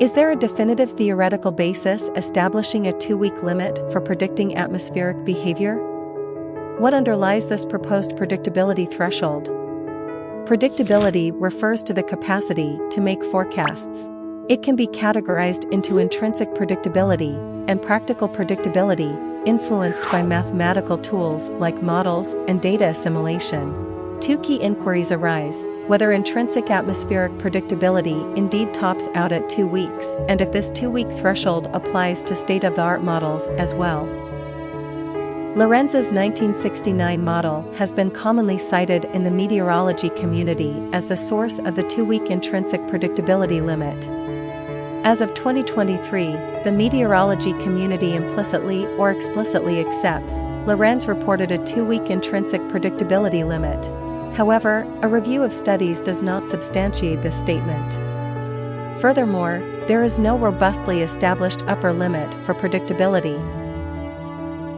Is there a definitive theoretical basis establishing a 2-week limit for predicting atmospheric behavior? What underlies this proposed predictability threshold? Predictability refers to the capacity to make forecasts. It can be categorized into intrinsic predictability and practical predictability, influenced by mathematical tools like models and data assimilation. Two key inquiries arise: whether intrinsic atmospheric predictability indeed tops out at 2 weeks, and if this 2-week threshold applies to state-of-the-art models as well. Lorenz's 1969 model has been commonly cited in the meteorology community as the source of the 2-week intrinsic predictability limit. As of 2023, the meteorology community implicitly or explicitly accepts Lorenz reported a 2-week intrinsic predictability limit. However, a review of studies does not substantiate this statement. Furthermore, there is no robustly established upper limit for predictability.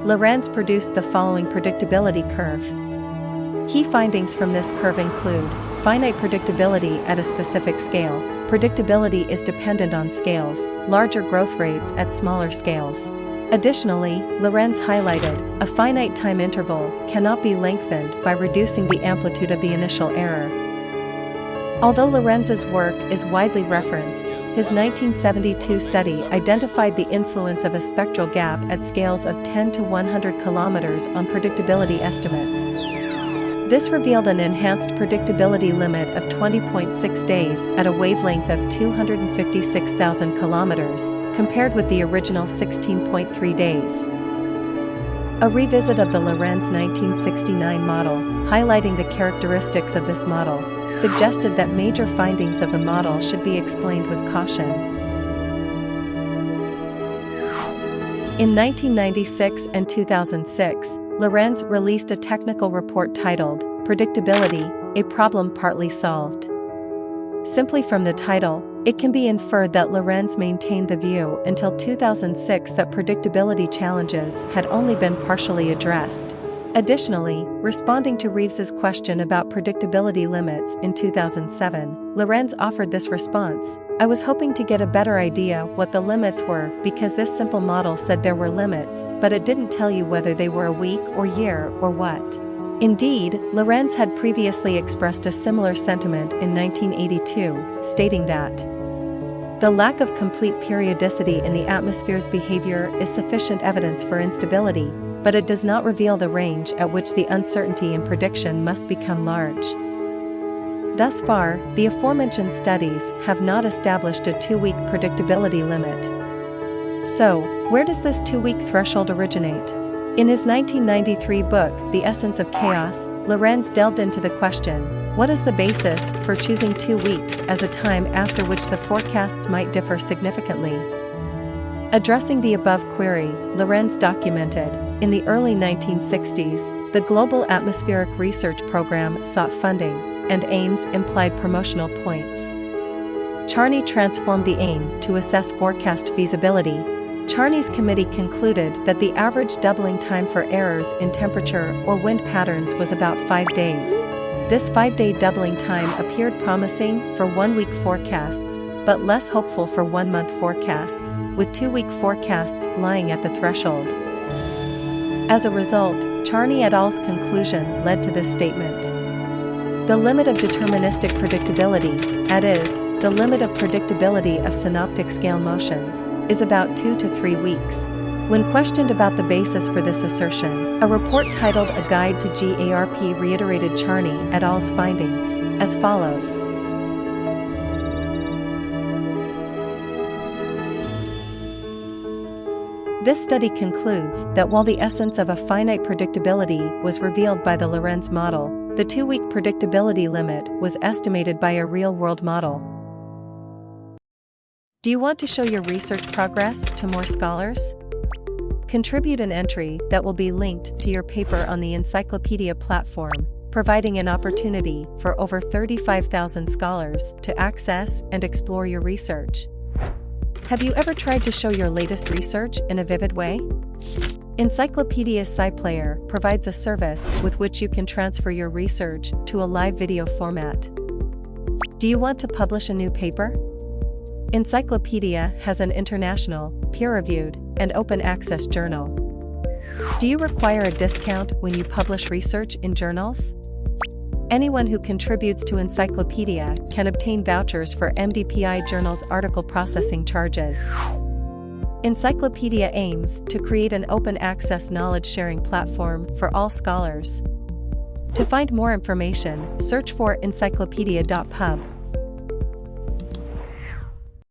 Lorenz produced the following predictability curve. Key findings from this curve include finite predictability at a specific scale. Predictability is dependent on scales, larger growth rates at smaller scales. Additionally, Lorenz highlighted, a finite time interval cannot be lengthened by reducing the amplitude of the initial error. Although Lorenz's work is widely referenced, his 1972 study identified the influence of a spectral gap at scales of 10 to 100 kilometers on predictability estimates. This revealed an enhanced predictability limit of 20.6 days at a wavelength of 256,000 kilometers, compared with the original 16.3 days. A revisit of the Lorenz 1969 model, highlighting the characteristics of this model, suggested that major findings of the model should be explained with caution. In 1996 and 2006, Lorenz released a technical report titled Predictability, a Problem Partly Solved. Simply from the title, it can be inferred that Lorenz maintained the view until 2006 that predictability challenges had only been partially addressed. Additionally, responding to Reeves's question about predictability limits in 2007, Lorenz offered this response: "I was hoping to get a better idea what the limits were because this simple model said there were limits, but it didn't tell you whether they were a week or year or what." Indeed, Lorenz had previously expressed a similar sentiment in 1982, stating that the lack of complete periodicity in the atmosphere's behavior is sufficient evidence for instability, but it does not reveal the range at which the uncertainty in prediction must become large. Thus far, the aforementioned studies have not established a 2-week predictability limit. So, where does this 2-week threshold originate? In his 1993 book, The Essence of Chaos, Lorenz delved into the question, what is the basis for choosing 2 weeks as a time after which the forecasts might differ significantly? Addressing the above query, Lorenz documented, in the early 1960s, the Global Atmospheric Research Program sought funding, and aims implied promotional points. Charney transformed the aim to assess forecast feasibility. Charney's committee concluded that the average doubling time for errors in temperature or wind patterns was about 5 days. This 5-day doubling time appeared promising for 1-week forecasts, but less hopeful for 1-month forecasts, with 2-week forecasts lying at the threshold. As a result, Charney et al.'s conclusion led to this statement: the limit of deterministic predictability, that is, the limit of predictability of synoptic scale motions, is about 2 to 3 weeks. When questioned about the basis for this assertion, a report titled A Guide to GARP reiterated Charney et al.'s findings, as follows. This study concludes that while the essence of a finite predictability was revealed by the Lorenz model, the 2-week predictability limit was estimated by a real-world model. Do you want to show your research progress to more scholars? Contribute an entry that will be linked to your paper on the Encyclopedia platform, providing an opportunity for over 35,000 scholars to access and explore your research. Have you ever tried to show your latest research in a vivid way? Encyclopedia's SciPlayer provides a service with which you can transfer your research to a live video format. Do you want to publish a new paper? Encyclopedia has an international, peer-reviewed, and open-access journal. Do you require a discount when you publish research in journals? Anyone who contributes to Encyclopedia can obtain vouchers for MDPI Journal's article processing charges. Encyclopedia aims to create an open-access knowledge-sharing platform for all scholars. To find more information, search for encyclopedia.pub.